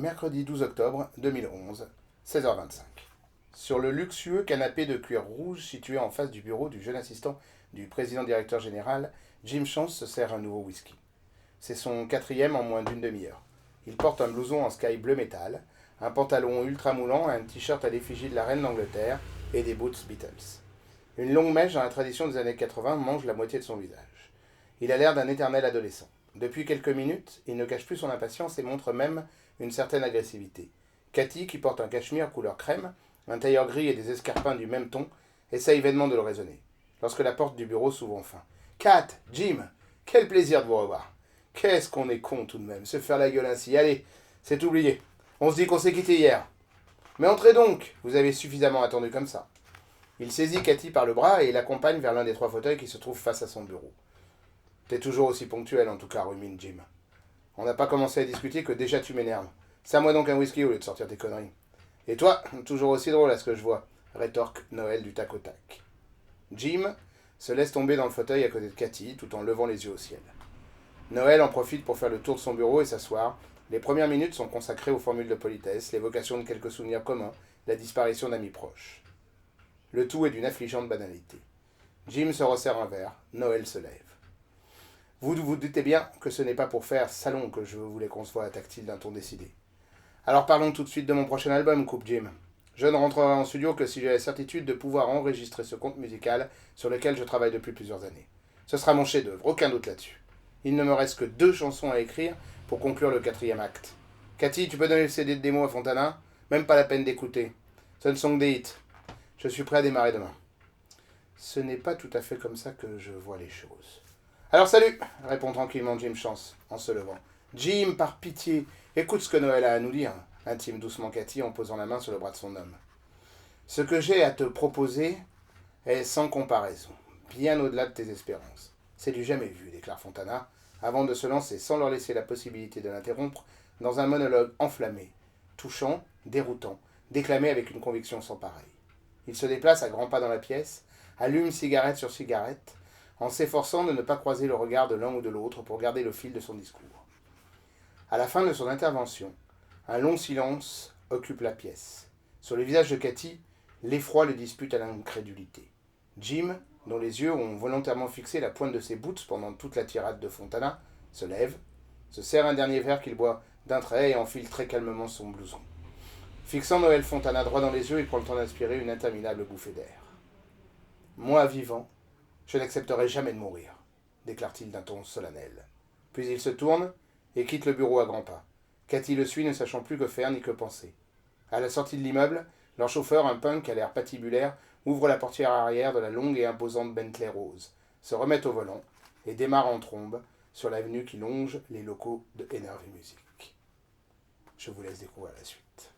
mercredi 12 octobre 2011, 16h25. Sur le luxueux canapé de cuir rouge situé en face du bureau du jeune assistant du président-directeur général, Jim Chance se sert un nouveau whisky. C'est son quatrième en moins d'une demi-heure. Il porte un blouson en sky bleu métal, un pantalon ultra moulant, un t-shirt à l'effigie de la reine d'Angleterre et des boots Beatles. Une longue mèche dans la tradition des années 80 mange la moitié de son visage. Il a l'air d'un éternel adolescent. Depuis quelques minutes, il ne cache plus son impatience et montre même une certaine agressivité. Cathy, qui porte un cachemire couleur crème, un tailleur gris et des escarpins du même ton, essaye vainement de le raisonner. Lorsque la porte du bureau s'ouvre enfin. Kat, Jim, quel plaisir de vous revoir. Qu'est-ce qu'on est con tout de même, se faire la gueule ainsi. Allez, c'est oublié. On se dit qu'on s'est quitté hier. Mais entrez donc, vous avez suffisamment attendu comme ça. Il saisit Cathy par le bras et l'accompagne vers l'un des 3 fauteuils qui se trouvent face à son bureau. T'es toujours aussi ponctuel en tout cas, rumine Jim. On n'a pas commencé à discuter que déjà tu m'énerves. Sers-moi donc un whisky au lieu de sortir tes conneries. Et toi, toujours aussi drôle à ce que je vois, rétorque Noël du tac au tac. Jim se laisse tomber dans le fauteuil à côté de Cathy tout en levant les yeux au ciel. Noël en profite pour faire le tour de son bureau et s'asseoir. Les premières minutes sont consacrées aux formules de politesse, l'évocation de quelques souvenirs communs, la disparition d'amis proches. Le tout est d'une affligeante banalité. Jim se resserre un verre, Noël se lève. Vous vous doutez bien que ce n'est pas pour faire salon que je voulais qu'on se voie, attaque-t-il d'un ton décidé. Alors parlons tout de suite de mon prochain album, coupe Jim. Je ne rentrerai en studio que si j'ai la certitude de pouvoir enregistrer ce conte musical sur lequel je travaille depuis plusieurs années. Ce sera mon chef-d'œuvre, aucun doute là-dessus. Il ne me reste que 2 chansons à écrire pour conclure le 4e acte. Cathy, tu peux donner le CD de démo à Fontana? Même pas la peine d'écouter. Ce ne sont que des hits. Je suis prêt à démarrer demain. Ce n'est pas tout à fait comme ça que je vois les choses. Alors salut, répond tranquillement Jim Chance, en se levant. Jim, par pitié, écoute ce que Noël a à nous dire, intime doucement Cathy en posant la main sur le bras de son homme. Ce que j'ai à te proposer est sans comparaison, bien au-delà de tes espérances. C'est du jamais vu, déclare Fontana, avant de se lancer sans leur laisser la possibilité de l'interrompre dans un monologue enflammé, touchant, déroutant, déclamé avec une conviction sans pareille. Il se déplace à grands pas dans la pièce, allume cigarette sur cigarette, en s'efforçant de ne pas croiser le regard de l'un ou de l'autre pour garder le fil de son discours. À la fin de son intervention, un long silence occupe la pièce. Sur le visage de Cathy, l'effroi le dispute à l'incrédulité. Jim, dont les yeux ont volontairement fixé la pointe de ses boots pendant toute la tirade de Fontana, se lève, se serre un dernier verre qu'il boit d'un trait et enfile très calmement son blouson. Fixant Noël Fontana droit dans les yeux, il prend le temps d'inspirer une interminable bouffée d'air. Moi, vivant, je n'accepterai jamais de mourir, déclare-t-il d'un ton solennel. Puis il se tourne et quitte le bureau à grands pas. Cathy le suit, ne sachant plus que faire ni que penser. À la sortie de l'immeuble, leur chauffeur, un punk à l'air patibulaire, ouvre la portière arrière de la longue et imposante Bentley rose, se remet au volant et démarre en trombe sur l'avenue qui longe les locaux de Energy Music. Je vous laisse découvrir la suite.